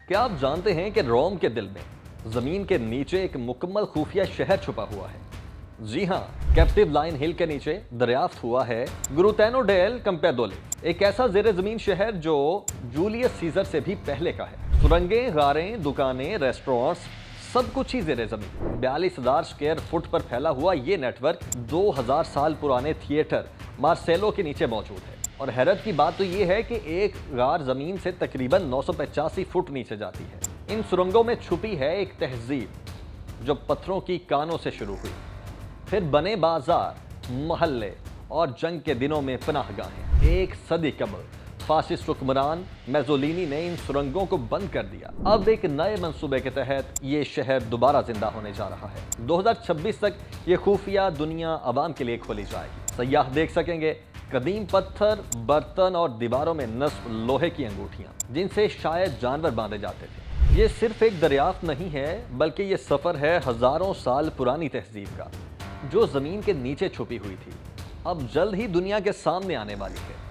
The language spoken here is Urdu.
کیا آپ جانتے ہیں کہ روم کے دل میں زمین کے نیچے ایک مکمل خفیہ شہر چھپا ہوا ہے؟ جی ہاں، کیپٹیو لائن ہل کے نیچے دریافت ہوا ہے گروتینو ڈیل کمپیڈولی، ایک ایسا زیر زمین شہر جو جولیس سیزر سے بھی پہلے کا ہے۔ سرنگیں، غاریں، دکانیں، ریسٹورانٹس، سب کچھ ہی زیر زمین۔ 42,000 اسکوائر فٹ پر پھیلا ہوا یہ نیٹ ورک 2000 سال پرانے تھیٹر مارسیلو کے نیچے موجود ہے۔ اور حیرت کی بات تو یہ ہے کہ ایک غار زمین سے تقریباً 985 فٹ نیچے جاتی ہے۔ ان سرنگوں میں چھپی ہے ایک تہذیب جو پتھروں کی کانوں سے شروع ہوئی، پھر بنے بازار، محلے اور جنگ کے دنوں میں پناہ گاہیں۔ ایک صدی قبل فاسسٹ حکمران میزولینی نے ان سرنگوں کو بند کر دیا۔ اب ایک نئے منصوبے کے تحت یہ شہر دوبارہ زندہ ہونے جا رہا ہے۔ 2026 تک یہ خفیہ دنیا عوام کے لیے کھولی جائے گی۔ سیاح دیکھ سکیں گے قدیم پتھر، برتن اور دیواروں میں نصب لوہے کی انگوٹھیاں جن سے شاید جانور باندھے جاتے تھے۔ یہ صرف ایک دریافت نہیں ہے، بلکہ یہ سفر ہے ہزاروں سال پرانی تہذیب کا جو زمین کے نیچے چھپی ہوئی تھی، اب جلد ہی دنیا کے سامنے آنے والی ہے۔